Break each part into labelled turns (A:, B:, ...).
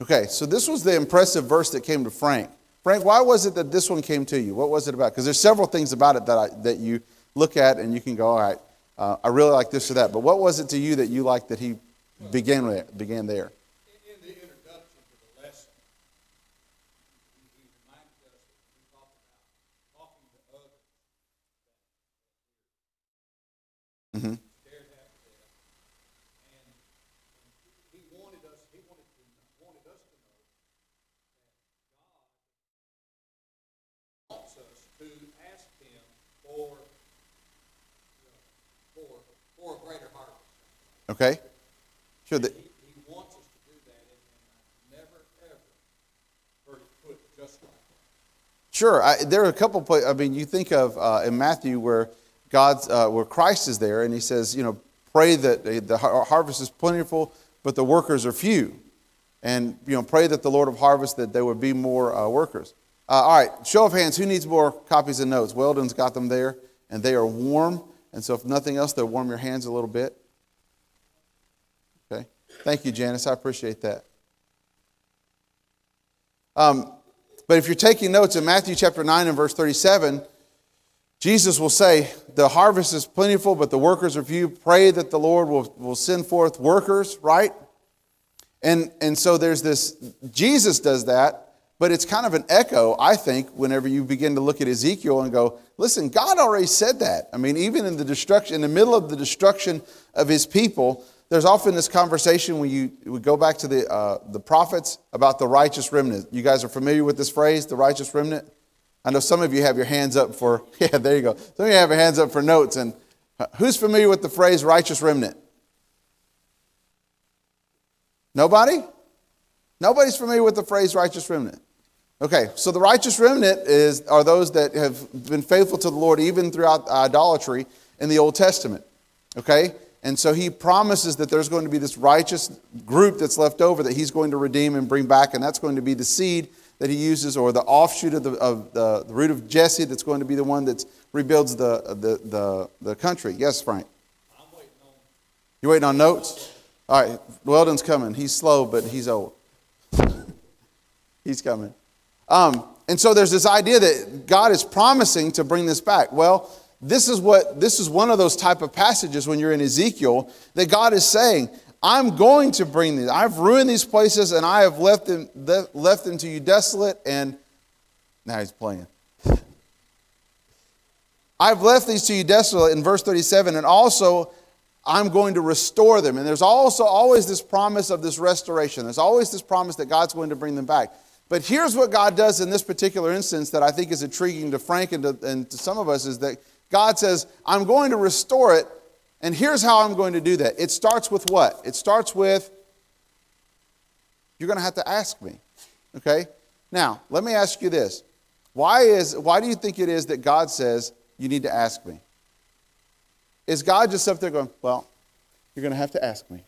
A: Okay, so this was the impressive verse that came to Frank. Frank, why was it that this one came to you? What was it about? Because there's several things about it that you look at and you can go, all right, I really like this or that. But what was it to you that you liked that he began there?
B: In the introduction to the lesson, he reminded us that we talked about talking to others.
A: Mm-hmm.
B: Shared that with them. And he wanted us to know that God wants us to ask him for a greater harvest.
A: Okay. Sure.
B: He wants us to do that, and I've never, ever heard it put just like that.
A: Sure. There are a couple places. I mean, you think of in Matthew where where Christ is there, and he says, pray that the harvest is plentiful, but the workers are few, and pray that the Lord of harvest that there would be more workers. All right. Show of hands. Who needs more copies of notes? Weldon's got them there, and they are warm. And so, if nothing else, they'll warm your hands a little bit. Okay. Thank you, Janice. I appreciate that. But if you're taking notes in Matthew chapter 9 and verse 37, Jesus will say, the harvest is plentiful, but the workers are few. Pray that the Lord will send forth workers, right? And so there's this, Jesus does that, but it's kind of an echo, I think, whenever you begin to look at Ezekiel and go, listen, God already said that. I mean, even in the middle of the destruction of his people, there's often this conversation when we go back to the prophets about the righteous remnant. You guys are familiar with this phrase, the righteous remnant? I know some of you have your hands up for, yeah, there you go. Some of you have your hands up for notes. And who's familiar with the phrase righteous remnant? Nobody? Nobody's familiar with the phrase righteous remnant. Okay, so the righteous remnant are those that have been faithful to the Lord even throughout idolatry in the Old Testament. Okay? And so he promises that there's going to be this righteous group that's left over that he's going to redeem and bring back, and that's going to be the seed that he uses, or the offshoot of the root of Jesse that's going to be the one that rebuilds the country. Yes, Frank?
B: I'm waiting on.
A: You waiting on notes? All right, Weldon's coming. He's slow, but he's old. He's coming. And so there's this idea that God is promising to bring this back. Well, this is one of those type of passages when you're in Ezekiel that God is saying, I'm going to bring these. I've ruined these places and I have left them to you desolate. And now he's playing. I've left these to you desolate in verse 37, and also I'm going to restore them. And there's also always this promise of this restoration. There's always this promise that God's going to bring them back. But here's what God does in this particular instance that I think is intriguing to Frank and to some of us, is that God says, I'm going to restore it, and here's how I'm going to do that. It starts with what? It starts with, you're going to have to ask me. Okay? Now, let me ask you this. Why do you think it is that God says, you need to ask me? Is God just up there going, well, you're going to have to ask me?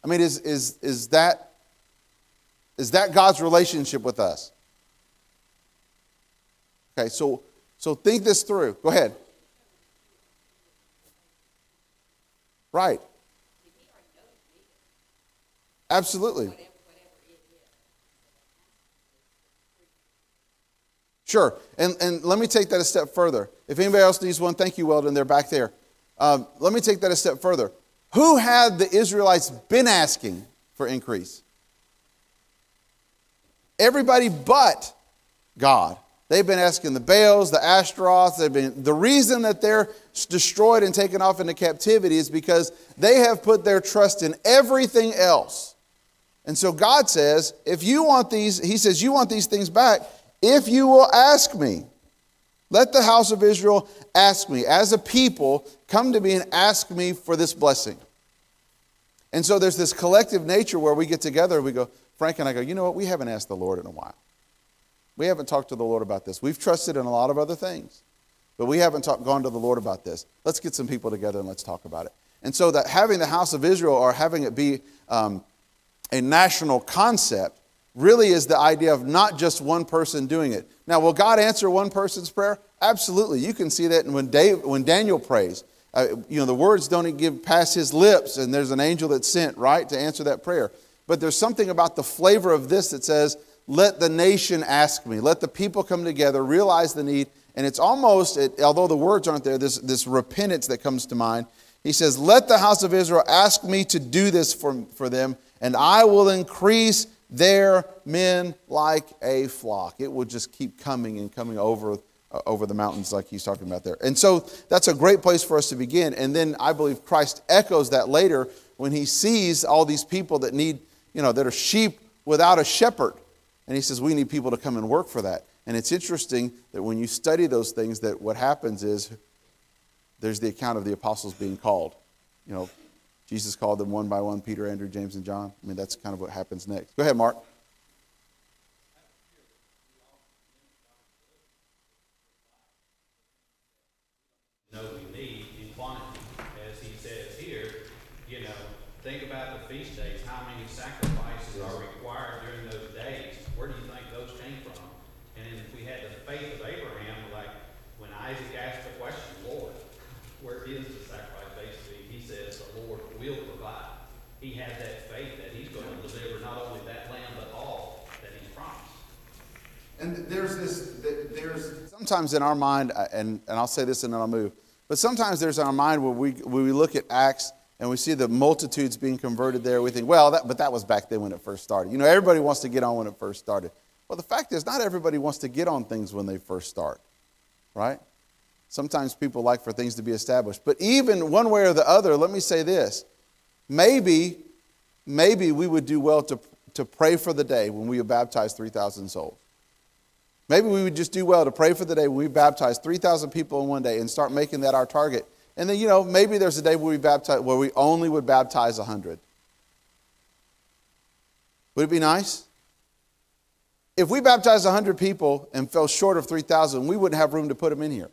A: I mean, is that God's relationship with us? Okay, so think this through. Go ahead. Right. Absolutely. Sure. And let me take that a step further. If anybody else needs one, thank you, Weldon. They're back there. Let me take that a step further. Who had the Israelites been asking for increase? Everybody but God. They've been asking the Baals, the Ashtaroths. The reason that they're destroyed and taken off into captivity is because they have put their trust in everything else. And so God says, if you want these, he says, you want these things back, if you will ask me. Let the house of Israel ask me. As a people, come to me and ask me for this blessing. And so there's this collective nature where we get together and we go, Frank and I go, you know what? We haven't asked the Lord in a while. We haven't talked to the Lord about this. We've trusted in a lot of other things, but we haven't gone to the Lord about this. Let's get some people together and let's talk about it. And so that having the house of Israel, or having it be a national concept, really is the idea of not just one person doing it. Now, will God answer one person's prayer? Absolutely. You can see that when Daniel prays. The words don't give past his lips, and there's an angel that's sent, right, to answer that prayer. but there's something about the flavor of this that says, let the nation ask me. Let the people come together, realize the need. And it's almost, although the words aren't there, this repentance that comes to mind. He says, let the house of Israel ask me to do this for them, and I will increase their men like a flock. It will just keep coming and coming over the mountains like he's talking about there. And so that's a great place for us to begin. And then I believe Christ echoes that later when he sees all these people that need, that are sheep without a shepherd. And he says, we need people to come and work for that. And it's interesting that when you study those things, that what happens is there's the account of the apostles being called. Jesus called them one by one, Peter, Andrew, James, and John. I mean, that's kind of what happens next. Go ahead, Mark.
C: No, we need in quantity. As he says here, think about the feast days, how many sacrifices are required during those days. Where do you think those came from? And then if we had the faith of Abraham, like when Isaac asked the question, Lord, where is the sacrifice? Basically, he says the Lord will provide. He had that faith that he's going to deliver not only that lamb, but all that he's promised.
A: And there's sometimes in our mind, and I'll say this and then I'll move, but sometimes there's in our mind where we look at Acts and we see the multitudes being converted there. We think, but that was back then when it first started. Everybody wants to get on when it first started. Well, the fact is, not everybody wants to get on things when they first start, right? Sometimes people like for things to be established. But even one way or the other, let me say this. Maybe we would do well to pray for the day when we baptize 3,000 souls. Maybe we would just do well to pray for the day when we baptize 3,000 people in one day and start making that our target. And then, maybe there's a day where we only would baptize 100. Would it be nice? If we baptized 100 people and fell short of 3,000, we wouldn't have room to put them in here.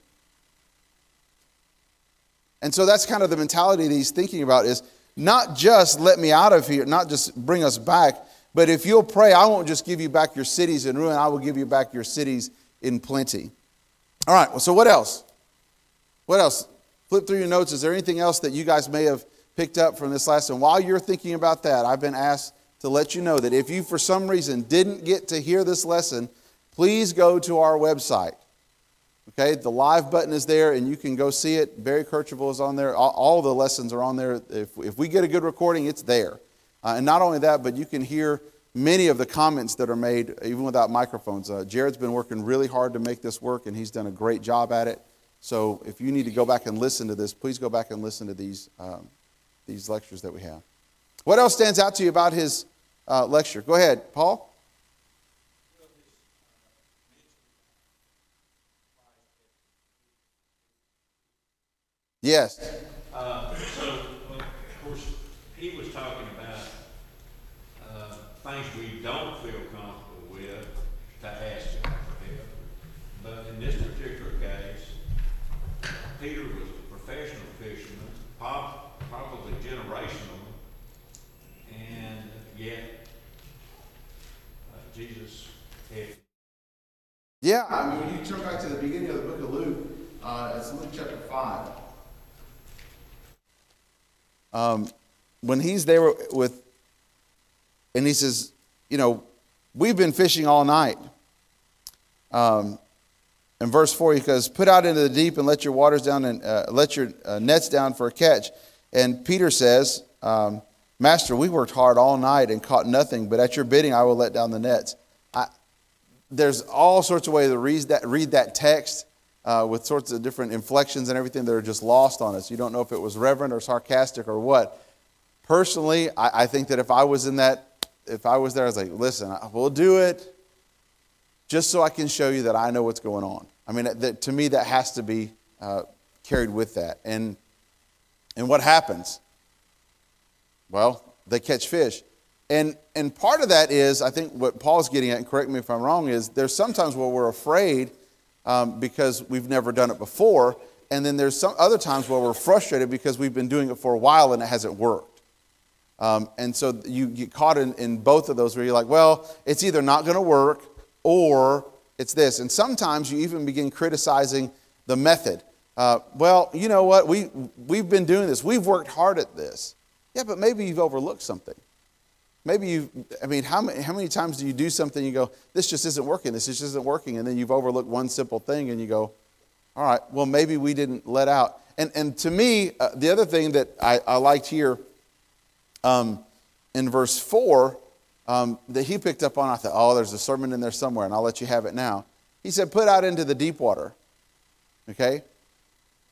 A: And so that's kind of the mentality that he's thinking about, is not just let me out of here, not just bring us back, but if you'll pray, I won't just give you back your cities in ruin, I will give you back your cities in plenty. All right, well, so what else? What else? Flip through your notes. Is there anything else that you guys may have picked up from this lesson? While you're thinking about that, I've been asked to let you know that if you, for some reason, didn't get to hear this lesson, please go to our website. Okay, the live button is there, and you can go see it. Barry Kirchhoff is on there. All the lessons are on there. If we get a good recording, it's there. And not only that, but you can hear many of the comments that are made, even without microphones. Jared's been working really hard to make this work, and he's done a great job at it. So if you need to go back and listen to this, please go back and listen to these lectures that we have. What else stands out to you about his lecture? Go ahead, Paul. Yes.
D: So, of course, he was talking about things we don't feel comfortable with to ask him for help. But in this particular case, Peter was a professional fisherman, probably generational, and yet Jesus had.
A: Yeah, I mean, when you turn back to the beginning of the book of Luke, it's Luke chapter 5. When he's there and he says, we've been fishing all night. In verse 4, he goes, put out into the deep and let your waters down and let your nets down for a catch. And Peter says, Master, we worked hard all night and caught nothing, but at your bidding I will let down the nets. There's all sorts of ways to read that text with sorts of different inflections and everything that are just lost on us. You don't know if it was reverent or sarcastic or what. Personally, I think that if I was there, I was like, listen, we'll do it just so I can show you that I know what's going on. I mean, to me, that has to be carried with that. And what happens? Well, they catch fish. And part of that is, I think what Paul's getting at, and correct me if I'm wrong, is there's sometimes where we're afraid because we've never done it before. And then there's some other times where we're frustrated because we've been doing it for a while and it hasn't worked. And so you get caught in both of those where you're like, well, it's either not going to work or it's this. And sometimes you even begin criticizing the method. Well, you know what? We've been doing this. We've worked hard at this. Yeah, but maybe you've overlooked something. Maybe how many times do you do something and you go, this just isn't working, this just isn't working, and then you've overlooked one simple thing and you go, all right, well, maybe we didn't let out. And to me, the other thing that I liked here in verse 4 that he picked up on, I thought, oh, there's a sermon in there somewhere, and I'll let you have it now. He said, put out into the deep water, okay?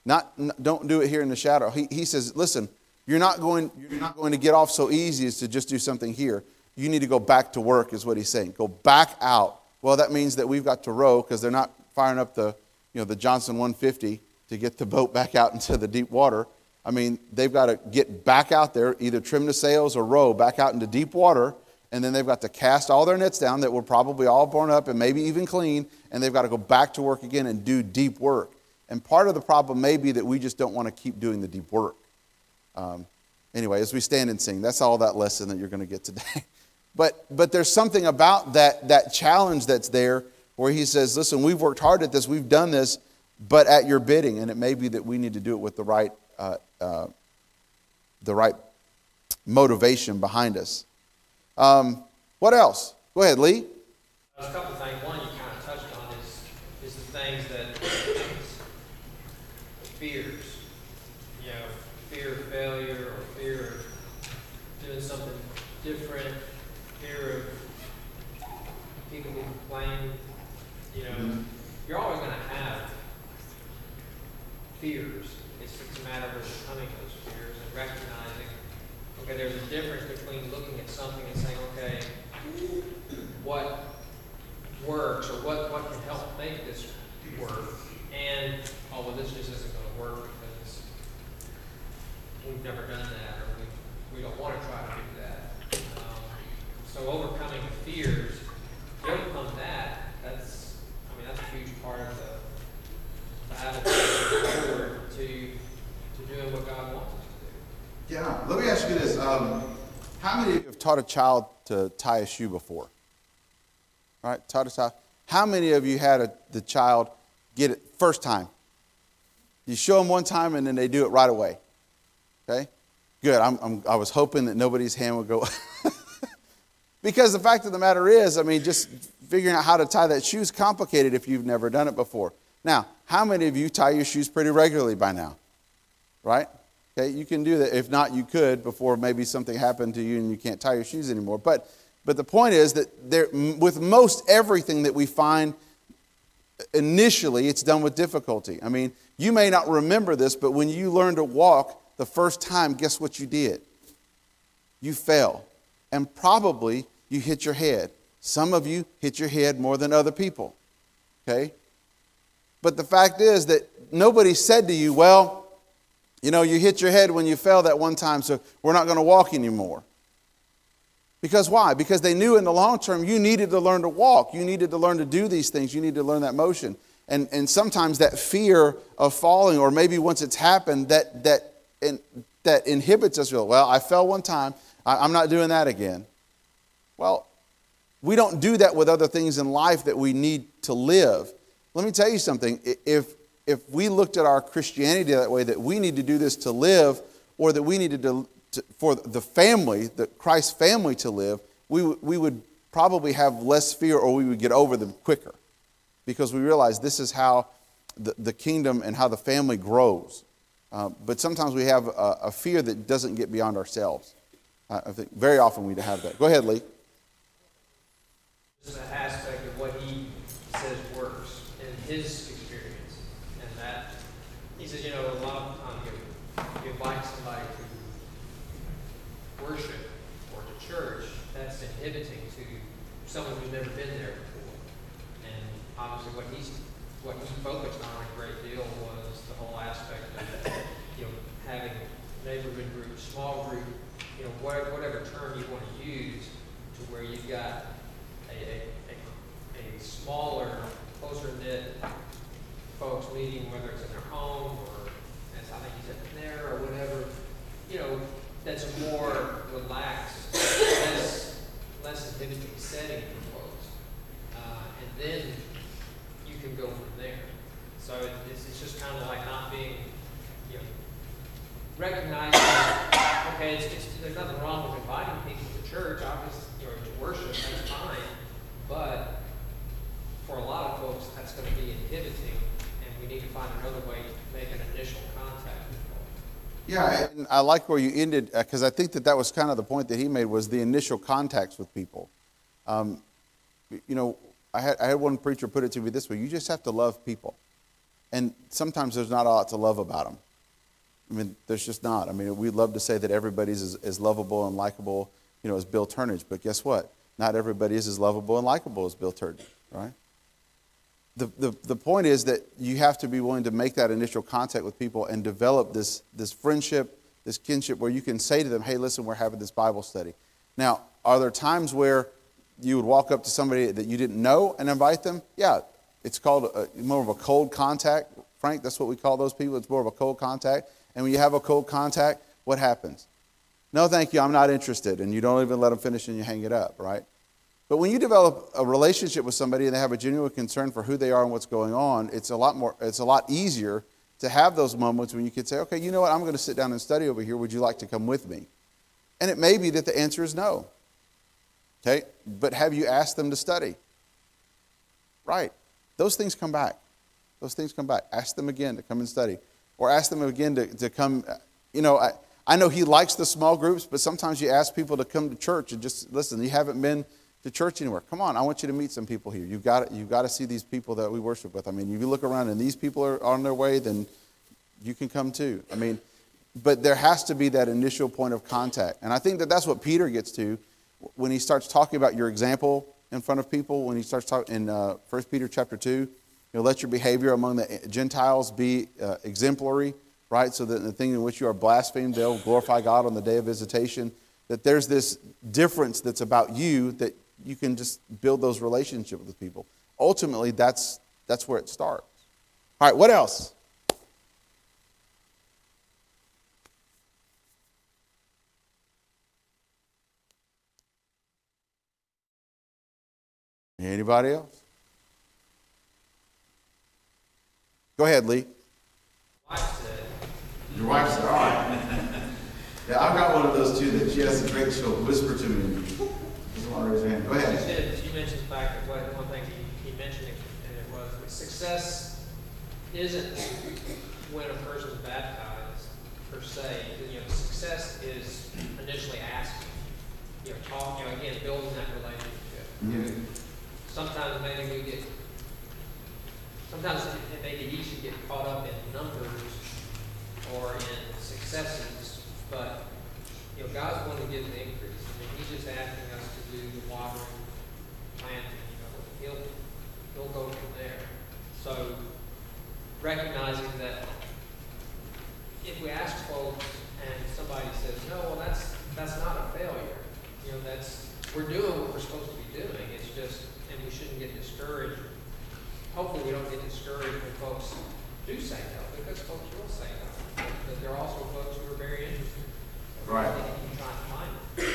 A: Don't do it here in the shadow. He says, listen, you're not going to get off so easy as to just do something here. You need to go back to work, is what he's saying. Go back out. Well, that means that we've got to row, because they're not firing up the Johnson 150 to get the boat back out into the deep water. I mean, they've got to get back out there, either trim the sails or row back out into deep water, and then they've got to cast all their nets down that were probably all borne up and maybe even clean, and they've got to go back to work again and do deep work. And part of the problem may be that we just don't want to keep doing the deep work. Anyway, as we stand and sing, that's all that lesson that you're going to get today. But there's something about that challenge that's there where he says, listen, we've worked hard at this, we've done this, but at your bidding, and it may be that we need to do it with the right motivation behind us. What else? Go ahead, Lee.
E: There's a couple of things. One you kind of touched on is the things that fears. Fear of failure or fear of doing something different, fear of people will complain. You're always going to have fears. It's a matter of overcoming those fears and recognizing, okay, there's a difference between looking at something and saying, okay, what works or what can help make this work, and, oh, well, this just isn't going to work because we've never done that, or we don't want to try to do that. So overcoming the fears, to overcome that, that's a huge part of the battle forward to doing what God wants us to do.
A: Yeah, let me ask you this. How many of you have taught a child to tie a shoe before? All right, taught a child. How many of you had the child get it first time? You show them one time and then they do it right away. Okay? Good. I was hoping that nobody's hand would go. Because the fact of the matter is, just figuring out how to tie that shoe is complicated if you've never done it before. Now, how many of you tie your shoes pretty regularly by now? Right? Okay, you can do that. If not, you could before maybe something happened to you and you can't tie your shoes anymore. But the point is that with most everything that we find, initially, it's done with difficulty. You may not remember this, but when you learned to walk the first time, guess what you did? You fell. And probably you hit your head. Some of you hit your head more than other people. Okay? But the fact is that nobody said to you, well, you hit your head when you fell that one time, so we're not going to walk anymore. Because why? Because they knew in the long term you needed to learn to walk. You needed to learn to do these things. You need to learn that motion. And sometimes that fear of falling, or maybe once it's happened, that inhibits us. Well, I fell one time. I'm not doing that again. Well, we don't do that with other things in life that we need to live. Let me tell you something. If we looked at our Christianity that way, that we need to do this to live, or that we needed to for the family, the Christ family to live, we would probably have less fear, or we would get over them quicker, because we realize this is how the kingdom and how the family grows. But sometimes we have a fear that doesn't get beyond ourselves. I think very often we have that. Go ahead, Lee.
E: Just an aspect of what he says works in his experience, and that he says, a lot of times you invite somebody to worship or to church, that's inhibiting to someone who's never been there before. And obviously what he focused on a great deal was the whole aspect of having neighborhood groups, small group, whatever term you want to use, to where you've got a smaller, closer knit folks meeting, whether it's in their home or, as I think he said, there or whatever, that's a more relaxed, less inhibiting setting for folks. And then you can go from there. So it's just kind of like not being, recognizing okay, there's nothing wrong with inviting people to church, obviously, or to worship, that's fine. But for a lot of folks, that's going to be inhibiting, and we need to find another way to make an initial contact with folks.
A: Yeah, and I like where you ended, because I think that was kind of the point that he made, was the initial contacts with people. I had one preacher put it to me this way: you just have to love people. And sometimes there's not a lot to love about them. I mean, there's just not. I mean, we'd love to say that everybody's as lovable and likable, as Bill Turnage, but guess what? Not everybody is as lovable and likable as Bill Turnage, right? The point is that you have to be willing to make that initial contact with people and develop this friendship, this kinship, where you can say to them, hey, listen, we're having this Bible study. Now, are there times where you would walk up to somebody that you didn't know and invite them? Yeah, it's called more of a cold contact. Frank, that's what we call those people. It's more of a cold contact. And when you have a cold contact, what happens? No, thank you, I'm not interested. And you don't even let them finish and you hang it up, right? But when you develop a relationship with somebody and they have a genuine concern for who they are and what's going on, it's a lot easier to have those moments when you can say, okay, you know what, I'm going to sit down and study over here. Would you like to come with me? And it may be that the answer is no. Okay, but have you asked them to study? Right. Those things come back. Those things come back. Ask them again to come and study. Or ask them again to come. I know he likes the small groups, but sometimes you ask people to come to church and just listen. You haven't been to church anywhere. Come on, I want you to meet some people here. You've got to see these people that we worship with. I mean, if you look around and these people are on their way, then you can come too. I mean, but there has to be that initial point of contact. And I think that's what Peter gets to when he starts talking about your example in front of people. When he starts talking in 1 Peter chapter 2, let your behavior among the Gentiles be exemplary, right? So that in the thing in which you are blasphemed, they'll glorify God on the day of visitation. That there's this difference that's about you, that you can just build those relationships with people. Ultimately, that's where it starts. All right, what else? Anybody else? Go ahead, Lee. Your wife said, all right. Yeah, I've got one of those too, that she has a drink, she'll whisper to me. Doesn't want to raise her hand. Go ahead.
E: You mentioned the fact that one thing he mentioned, and it was that success isn't when a person's baptized per se. Success is initially asking, talking, again, building that relationship.
A: Mm-hmm.
E: Sometimes it may be easy to get caught up in numbers or in successes, but God's going to give the increase. I mean, He's just asking us to do the watering, planting. He'll go from there. So recognizing that if we ask folks and somebody says, no, well, that's not a failure. We're doing what we're supposed to be doing. It's just, and we shouldn't get discouraged. Hopefully we don't get discouraged when folks do say no, because folks will say no. But there are also folks who are very interested. So
A: right.
E: We can try to find them.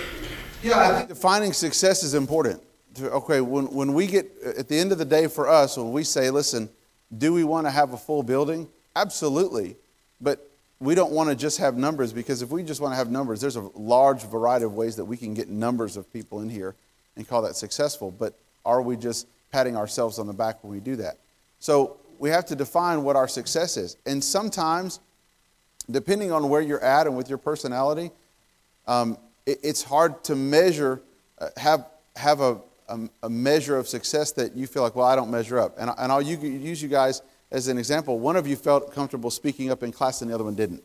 A: Yeah, I think defining success is important. Okay, when we get, at the end of the day for us, when we say, listen, do we want to have a full building? Absolutely. But we don't want to just have numbers, because if we just want to have numbers, there's a large variety of ways that we can get numbers of people in here and call that successful. But are we just patting ourselves on the back when we do that? So we have to define what our success is. And sometimes, depending on where you're at and with your personality, it's hard to measure, have a measure of success that you feel like, well, I don't measure up. And I'll use you guys as an example. One of you felt comfortable speaking up in class and the other one didn't.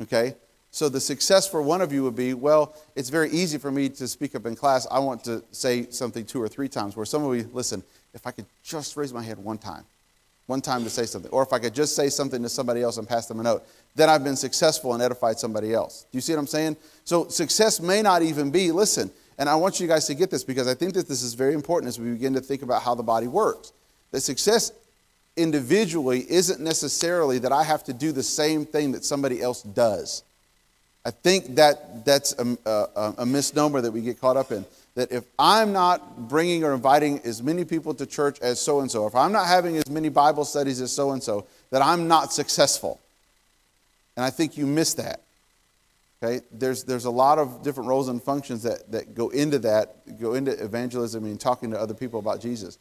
A: Okay? So the success for one of you would be, well, it's very easy for me to speak up in class. I want to say something 2 or 3 times. Where some of you, listen, if I could just raise my hand one time to say something, or if I could just say something to somebody else and pass them a note, then I've been successful and edified somebody else. Do you see what I'm saying? So success may not even be, listen, and I want you guys to get this, because I think that this is very important as we begin to think about how the body works. That success individually isn't necessarily that I have to do the same thing that somebody else does. I think that's a misnomer that we get caught up in. That if I'm not bringing or inviting as many people to church as so-and-so, if I'm not having as many Bible studies as so-and-so, that I'm not successful. And I think you miss that. Okay, there's a lot of different roles and functions that go into that, go into evangelism and talking to other people about Jesus.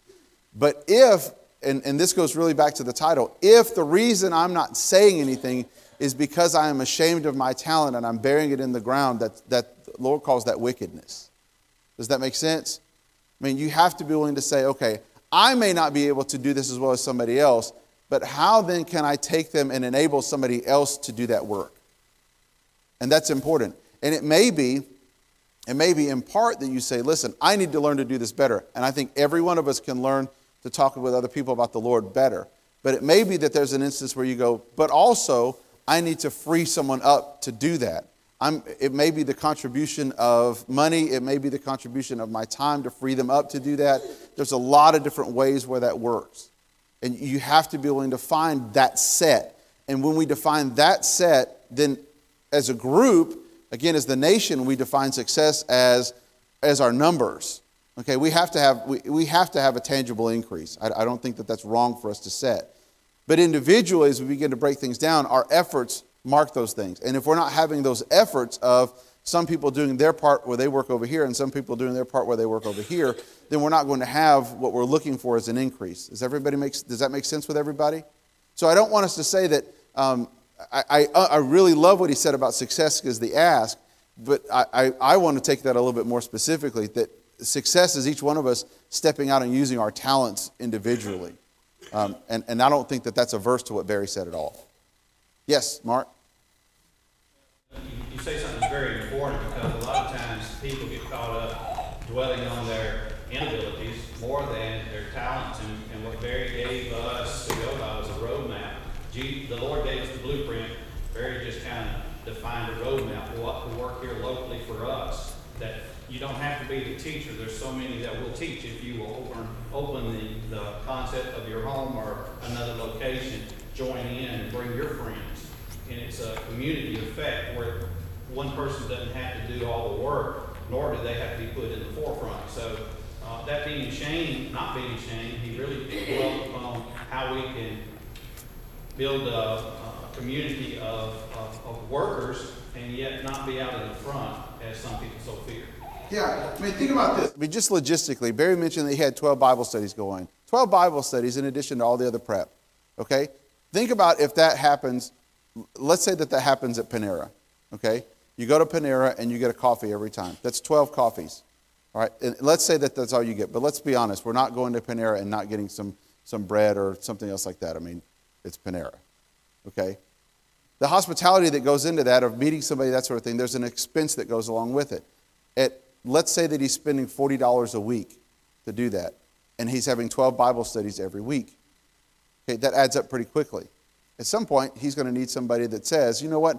A: But if, and this goes really back to the title, if the reason I'm not saying anything is because I am ashamed of my talent and I'm burying it in the ground, that the Lord calls that wickedness. Does that make sense? I mean, you have to be willing to say, okay, I may not be able to do this as well as somebody else, but how then can I take them and enable somebody else to do that work? And that's important. And it may be in part that you say, listen, I need to learn to do this better. And I think every one of us can learn to talk with other people about the Lord better. But it may be that there's an instance where you go, but also I need to free someone up to do that. It may be the contribution of money. It may be the contribution of my time to free them up to do that. There's a lot of different ways where that works. And you have to be willing to find that set. And when we define that set, then as a group, again, as the nation, we define success as our numbers. Okay, we have to have a tangible increase. I don't think that that's wrong for us to set. But individually, as we begin to break things down, our efforts mark those things. And if we're not having those efforts of some people doing their part where they work over here and some people doing their part where they work over here, then we're not going to have what we're looking for as an increase. Does that make sense with everybody? So I don't want us to say that I really love what he said about success as the ask, but I want to take that a little bit more specifically, that success is each one of us stepping out and using our talents individually. And I don't think that that's averse to what Barry said at all. Yes, Mark?
C: You say something very important, because a lot of times people get caught up dwelling on their inabilities more than their talents. And what Barry gave us to go by was a roadmap. The Lord gave us the blueprint. Barry just kind of defined a roadmap, what to work here locally for us. That you don't have to be the teacher. There's so many that will teach if you will open the concept of your home or another location, join in and bring your friends. And it's a community effect where one person doesn't have to do all the work, nor do they have to be put in the forefront. So that being ashamed, not being ashamed, he really dwelt upon how we can build a community of workers and yet not be out in the front as some people so fear.
A: Yeah, I mean, think about this. I mean, just logistically, Barry mentioned that he had 12 Bible studies going. 12 Bible studies in addition to all the other prep, okay? Think about if that happens, let's say that happens at Panera, okay? You go to Panera and you get a coffee every time. That's 12 coffees, all right? And let's say that that's all you get. But let's be honest, we're not going to Panera and not getting some bread or something else like that. I mean, it's Panera, okay? The hospitality that goes into that, of meeting somebody, that sort of thing, there's an expense that goes along with it. Let's say that he's spending $40 a week to do that, and he's having 12 Bible studies every week. Okay, that adds up pretty quickly. At some point, he's going to need somebody that says, you know what,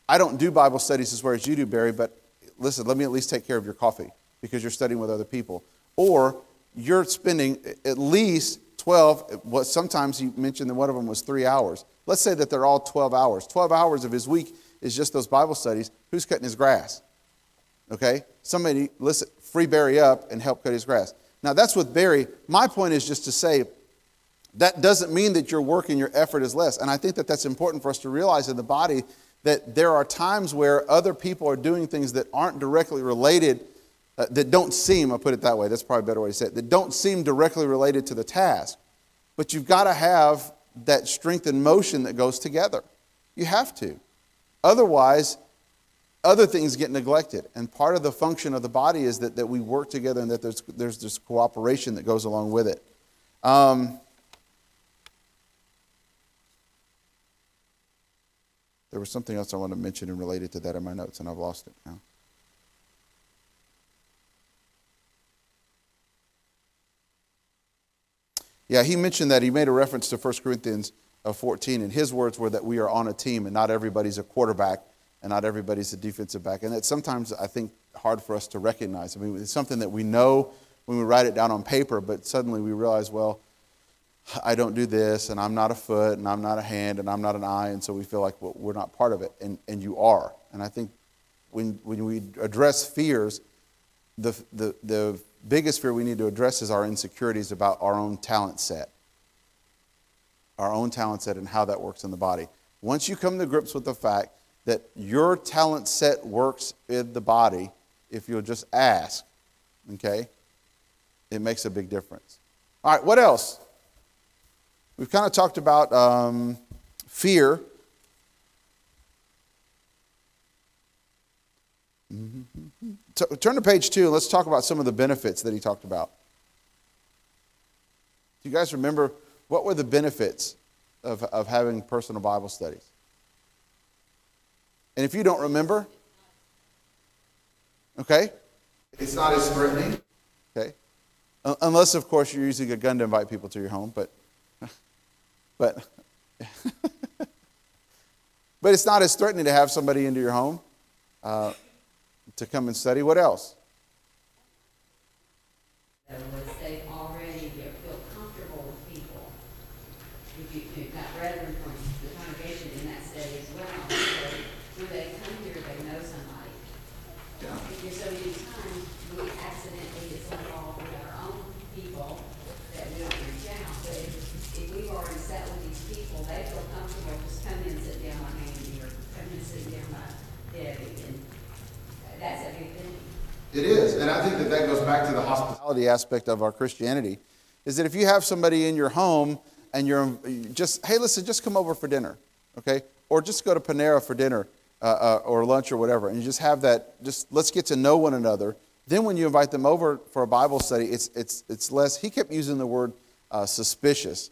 A: I don't do Bible studies as well as you do, Barry, but listen, let me at least take care of your coffee because you're studying with other people. Or you're spending at least 12, what sometimes you mentioned that one of them was 3 hours. Let's say that they're all 12 hours. 12 hours of his week is just those Bible studies. Who's cutting his grass? Okay? Somebody, listen, free Barry up and help cut his grass. Now, that's with Barry. My point is just to say that doesn't mean that your work and your effort is less. And I think that that's important for us to realize in the body, that there are times where other people are doing things that aren't directly related, that don't seem, I'll put it that way, that's probably a better way to say it, that don't seem directly related to the task. But you've got to have that strength and motion that goes together. You have to. Otherwise, other things get neglected. And part of the function of the body is that we work together and that there's this cooperation that goes along with it. There was something else I wanted to mention and related to that in my notes, and I've lost it now. Yeah, he mentioned that. He made a reference to 1 Corinthians 14, and his words were that we are on a team, and not everybody's a quarterback, and not everybody's a defensive back. And that's sometimes, I think, hard for us to recognize. I mean, it's something that we know when we write it down on paper, but suddenly we realize, well, I don't do this, and I'm not a foot, and I'm not a hand, and I'm not an eye, and so we feel like, well, we're not part of it, and you are. And I think when we address fears, the biggest fear we need to address is our insecurities about our own talent set. Our own talent set and how that works in the body. Once you come to grips with the fact that your talent set works in the body if you'll just ask, okay? It makes a big difference. All right, what else? We've kind of talked about fear. Turn to page 2 and let's talk about some of the benefits that he talked about. Do you guys remember what were the benefits of having personal Bible studies? And if you don't remember, okay, it's not as threatening, okay? Unless, of course, you're using a gun to invite people to your home, but but it's not as threatening to have somebody into your home to come and study. What else?
F: They already feel comfortable with people. If you've got brethren from the congregation in that state as well, so when they come here, they know somebody. Because so many times we accidentally get so involved with our own people that we don't reach out. But if we've already sat with these people, they feel comfortable just come in and sit down by Andy or come in and sit down by Debbie, and that's a big thing.
A: It is, and I think that goes back to the hospitality aspect of our Christianity, is that if you have somebody in your home and you're just, hey, listen, just come over for dinner, okay? Or just go to Panera for dinner or lunch or whatever, and you just have that, just let's get to know one another. Then when you invite them over for a Bible study, it's less, he kept using the word suspicious.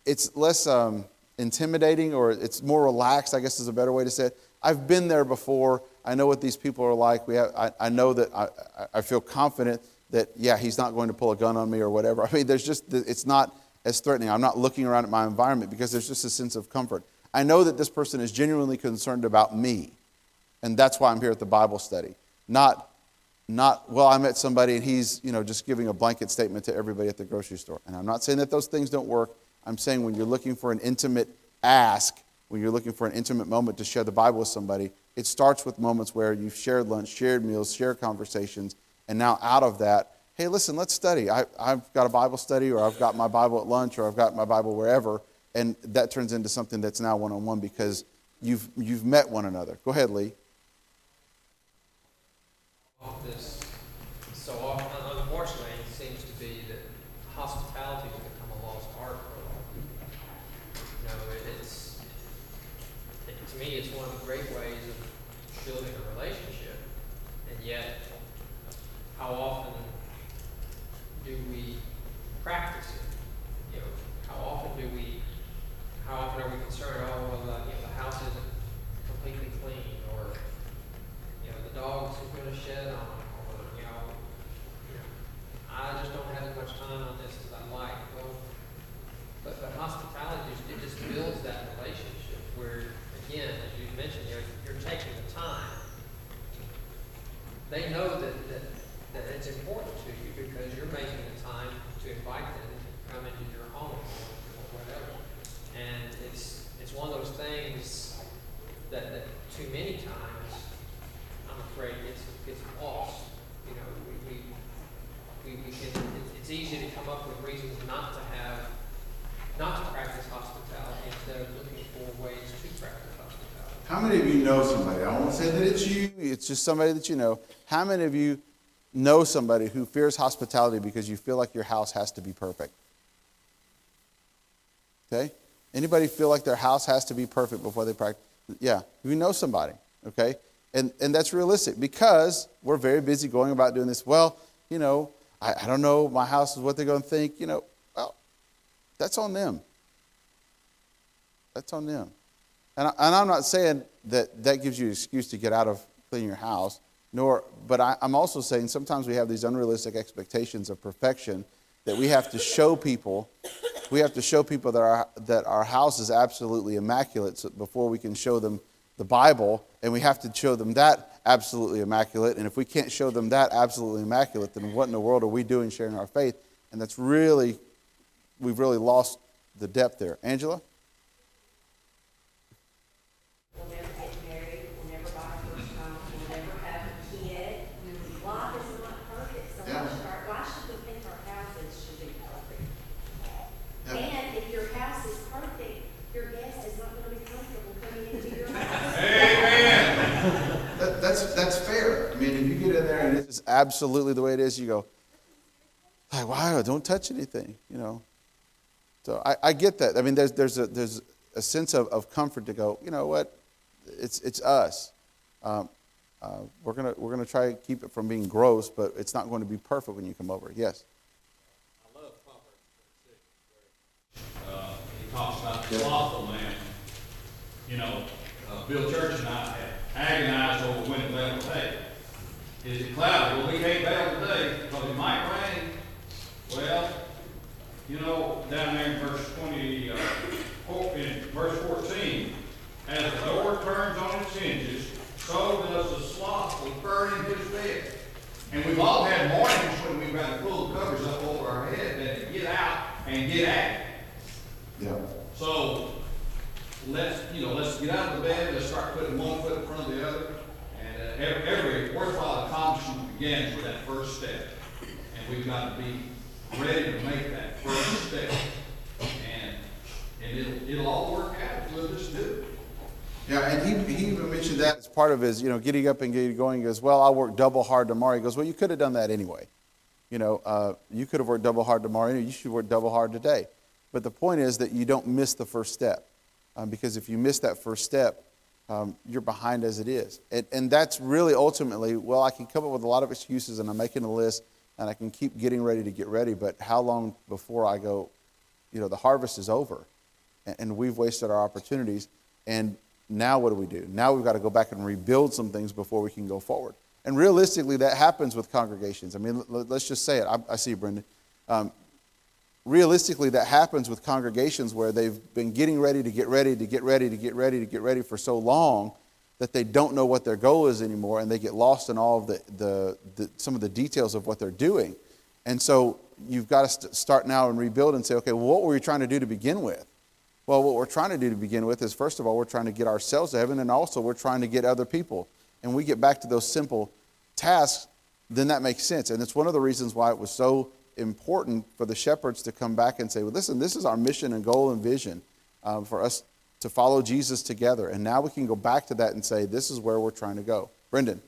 A: It's less intimidating, or it's more relaxed, I guess is a better way to say it. I've been there before. I know what these people are like. I know that I feel confident that, yeah, he's not going to pull a gun on me or whatever. I mean, it's not as threatening. I'm not looking around at my environment because there's just a sense of comfort. I know that this person is genuinely concerned about me, and that's why I'm here at the Bible study. Not, well, I met somebody and he's, just giving a blanket statement to everybody at the grocery store. And I'm not saying that those things don't work. I'm saying when you're looking for an intimate ask, when you're looking for an intimate moment to share the Bible with somebody, it starts with moments where you've shared lunch, shared meals, shared conversations, and now out of that, hey, listen, let's study. I've got a Bible study, or I've got my Bible at lunch, or I've got my Bible wherever, and that turns into something that's now one-on-one because you've met one another. Go ahead, Lee.
E: This so often, unfortunately, it seems to be that hospitality has become a lost art for a lot of people. To me, it's one of the great ways of building a relationship, and yet, how often do we practice it? How often are we concerned? Oh, well, the house isn't completely clean, or the dogs are going to shed on, or I just don't have as much time on this as I'd like. Well, but hospitality, it just builds that relationship where, again, as you mentioned, you're taking the time. They know that it's important to you because you're making the time to invite them to come into your home or whatever. And it's one of those things that too many times, I'm afraid, gets lost. It's easy to come up with reasons not to practice hospitality instead of looking for ways to practice hospitality.
A: How many of you know somebody? I won't say that it's you. It's just somebody that you know. How many of you know somebody who fears hospitality because you feel like your house has to be perfect? Okay? Anybody feel like their house has to be perfect before they practice? Yeah, you know somebody. Okay? And that's realistic because we're very busy going about doing this. Well, I don't know, my house is what they're going to think. Well, that's on them. That's on them. And I'm not saying that gives you an excuse to get out of cleaning your house, but I'm also saying sometimes we have these unrealistic expectations of perfection that we have to show people. We have to show people that our house is absolutely immaculate before we can show them the Bible, and we have to show them that absolutely immaculate. And if we can't show them that absolutely immaculate, then what in the world are we doing sharing our faith? And we've really lost the depth there. Angela?
F: We'll never get married. We'll never buy a first home. We'll never have a kid. Life is not perfect. So why should we think our houses should be perfect? And if your house is perfect, your guest is not going to be comfortable coming into your house.
A: absolutely the way it is, you go, like, wow, don't touch anything, you know. So I get that. I mean, there's a sense of comfort to go, you know what, it's us. We're gonna try to keep it from being gross, but it's not going to be perfect when you come over. Yes.
B: I love Proverbs 26.
C: He talks about the slothful man. You know, Bill Church and I have agonized over when it will today. Is it cloudy? Well, we can't bail today because it might rain. Well, you know, down there in verse 14, as the door turns on its hinges, so does the slothful burn in his bed. And we've all had mornings when we've got to pull the covers up over our head and to get out and get at it.
A: Yeah.
C: So let's get out of the bed. Let's start putting one foot in front of the other. And every worthwhile accomplishment begins with that first step. And we've got to be ready to make that first step. And it'll all work out if we'll just do it.
A: Yeah, and he even mentioned that as part of his, getting up and getting going. He goes, well, I'll work double hard tomorrow. He goes, well, you could have done that anyway. You could have worked double hard tomorrow. You should work double hard today. But the point is that you don't miss the first step. Because if you miss that first step, you're behind as it is. And that's really ultimately, well, I can come up with a lot of excuses and I'm making a list and I can keep getting ready to get ready. But how long before I go, the harvest is over and we've wasted our opportunities. And now what do? Now we've got to go back and rebuild some things before we can go forward. And realistically, that happens with congregations. I mean, let's just say it. I see you, Brendan. Realistically, that happens with congregations where they've been getting ready to get ready for so long that they don't know what their goal is anymore, and they get lost in all of some of the details of what they're doing. And so you've got to start now and rebuild and say, okay, well, what were we trying to do to begin with? Well, what we're trying to do to begin with is, first of all, we're trying to get ourselves to heaven, and also we're trying to get other people. And we get back to those simple tasks, then that makes sense. And it's one of the reasons why it was so important for the shepherds to come back and say, well, listen, this is our mission and goal and vision for us to follow Jesus together. And now we can go back to that and say, this is where we're trying to go. Brendan.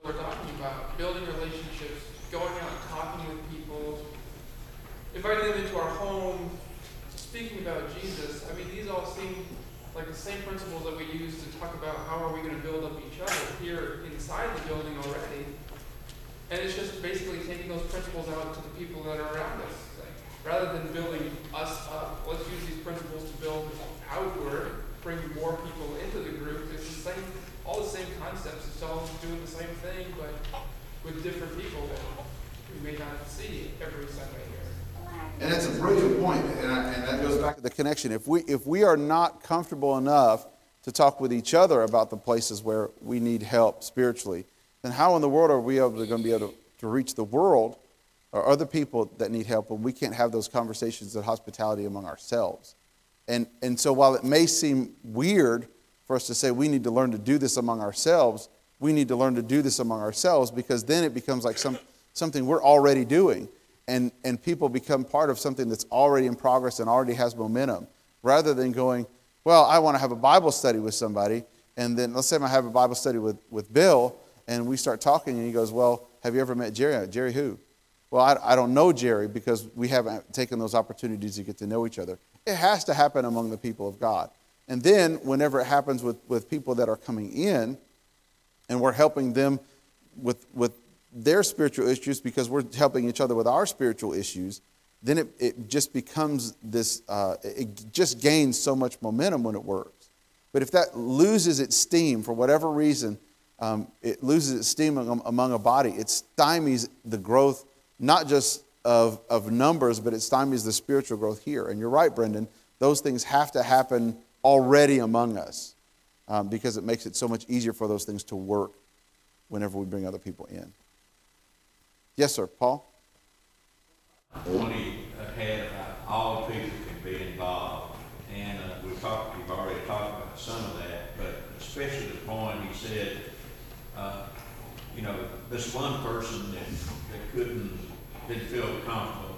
G: We're talking about building relationships, going out and talking with people, inviting them into our home, speaking about Jesus. I mean, these all seem like the same principles that we use to talk about how are we going to build up each other here inside the building already. And it's just basically taking those principles out to the people that are around us. Like, rather than building us up, let's use these principles to build outward, bring more people into the group. It's the same, all the same concepts. It's all doing the same thing, but with different people that we may not see every Sunday here.
A: And that's a brilliant point, and that goes back to the connection. If we are not comfortable enough to talk with each other about the places where we need help spiritually, then how in the world are we going to be able to reach the world or other people that need help when we can't have those conversations of hospitality among ourselves? And so while it may seem weird for us to say we need to learn to do this among ourselves, we need to learn to do this among ourselves, because then it becomes like something we're already doing. And people become part of something that's already in progress and already has momentum, rather than going, well, I want to have a Bible study with somebody, and then let's say I have a Bible study with Bill, and we start talking, and he goes, well, have you ever met Jerry? Jerry who? Well, I don't know Jerry because we haven't taken those opportunities to get to know each other. It has to happen among the people of God. And then whenever it happens with people that are coming in, and we're helping them with their spiritual issues because we're helping each other with our spiritual issues, then it just becomes this, it just gains so much momentum when it works. But if that loses its steam for whatever reason, it loses its steam among a body, it stymies the growth, not just of numbers, but it stymies the spiritual growth here. And you're right, Brendan, those things have to happen already among us because it makes it so much easier for those things to work whenever we bring other people in. Yes, sir. Paul?
D: When he had all people can be involved, and we've already talked about some of that, but especially the point he said, this one person that didn't feel comfortable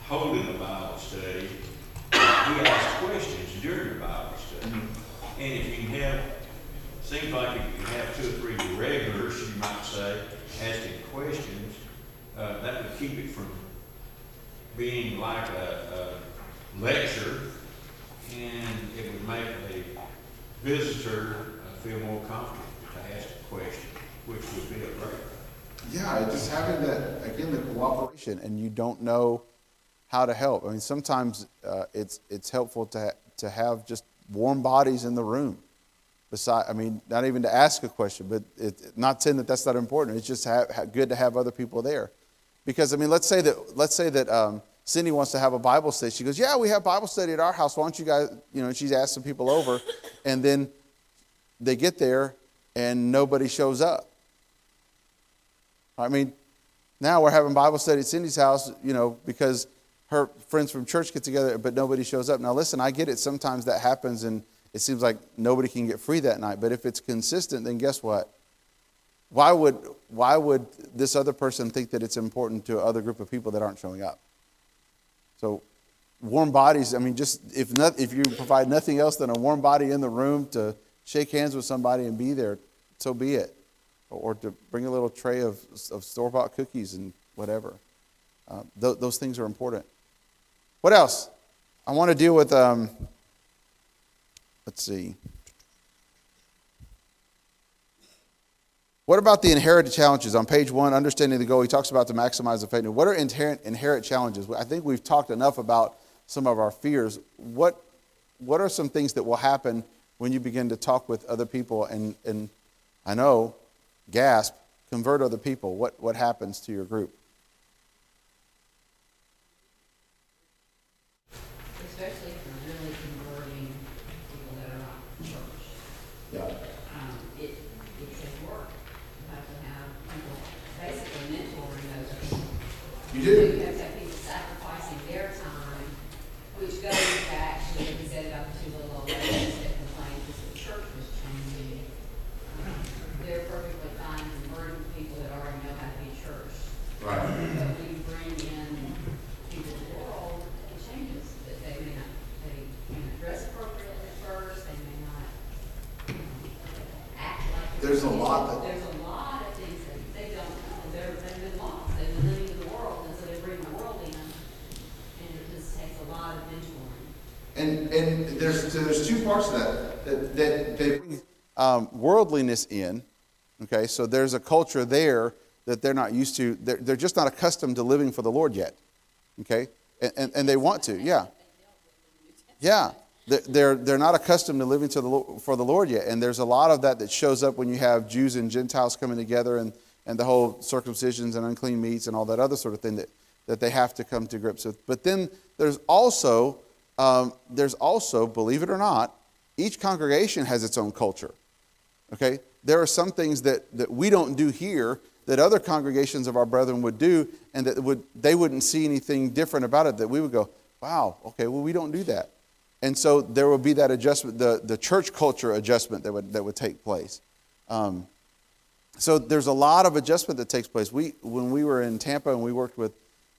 D: holding a Bible study, he asked questions during the Bible study. And if you have seems like if you have 2 or 3 regulars, you might say, asking questions, that would keep it from being like a lecture, and it would make a visitor feel more comfortable to ask a question, which would be a great thing.
A: Yeah, just having that, again, the cooperation, and you don't know how to help. I mean, sometimes it's helpful to have just warm bodies in the room. I mean, not even to ask a question, but not saying that that's not important. It's just good to have other people there. Because, I mean, let's say that Cindy wants to have a Bible study. She goes, yeah, we have Bible study at our house. Why don't you guys, she's asked some people over. And then they get there and nobody shows up. I mean, now we're having Bible study at Cindy's house, because her friends from church get together, but nobody shows up. Now, listen, I get it. Sometimes that happens and it seems like nobody can get free that night. But if it's consistent, then guess what? Why would this other person think that it's important to other group of people that aren't showing up? So warm bodies, I mean, just if you provide nothing else than a warm body in the room to shake hands with somebody and be there, so be it. Or to bring a little tray of store-bought cookies and whatever. Those things are important. What else? I want to deal with, let's see. What about the inherited challenges? On page 1, Understanding the Goal, he talks about to maximize the faith. What are inherent challenges? I think we've talked enough about some of our fears. What are some things that will happen when you begin to talk with other people and I know, gasp, convert other people? What happens to your group?
F: Especially if you're really converting people that are not in church.
A: Yeah.
F: It takes work. You have to have people basically mentoring those people.
A: You
F: You
A: do?
F: have to have people sacrificing their time, which goes back to what we said about the 2 little old ladies that complained because the church was changing. They're perfectly fine converting people that already know how to be church.
A: Right.
F: But when you bring in people to the world, it changes. That they may not dress appropriately at first. They may not act like.
A: There's a lot
F: There's a lot of things that they don't know. They've been lost. They've been living in the world, and so they bring the world in, and it just takes a lot of mentoring.
A: And there's 2 parts of that they bring worldliness in. Okay, so there's a culture there that they're not used to. They're just not accustomed to living for the Lord yet. Okay, and they want to, yeah. Yeah, they're not accustomed to living for the Lord yet. And there's a lot of that shows up when you have Jews and Gentiles coming together and the whole circumcisions and unclean meats and all that other sort of thing that they have to come to grips with. But then there's also, believe it or not, each congregation has its own culture. Okay, there are some things that we don't do here that other congregations of our brethren would do, and that they wouldn't see anything different about it, that we would go, wow, okay, well, we don't do that. And so there would be that adjustment, the church culture adjustment that would take place. So there's a lot of adjustment that takes place. When we were in Tampa and we worked with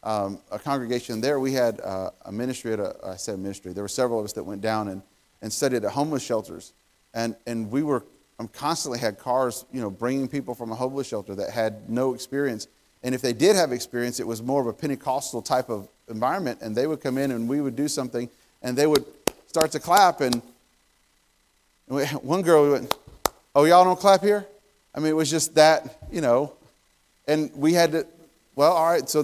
A: a congregation there, we had a ministry I said ministry. There were several of us that went down and studied at homeless shelters, and we were constantly had cars, bringing people from a homeless shelter that had no experience. And if they did have experience, it was more of a Pentecostal type of environment. And they would come in and we would do something and they would start to clap. And one girl, we went, oh, y'all don't clap here? I mean, it was just that, and we had to, well, all right, so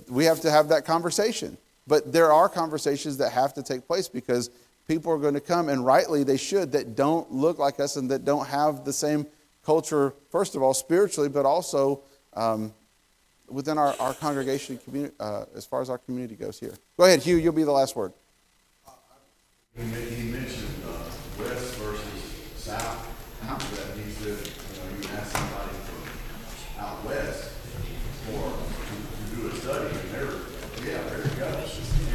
A: we have to have that conversation. But there are conversations that have to take place because people are going to come, and rightly they should, that don't look like us and that don't have the same culture, first of all, spiritually, but also within our congregation community, as far as our community goes here. Go ahead, Hugh, you'll be the last word.
H: He mentioned west versus south. That he said, you can ask somebody from out west to do a study, and there you go.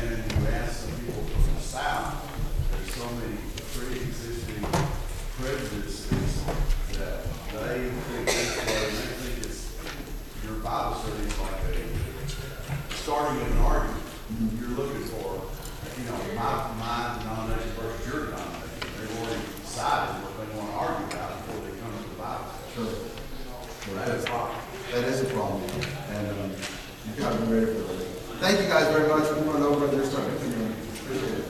H: And then you ask some people from the south, there's so many pre-existing prejudices that they think this way, and they think it's your Bible study is like starting an argument. You're looking for, my denomination versus your denomination. They've already decided what they want to argue about before they come That is a problem.
A: That is a problem. And you've got to be ready for that. Thank you guys very much. We're going over. They're starting to come in. Appreciate it.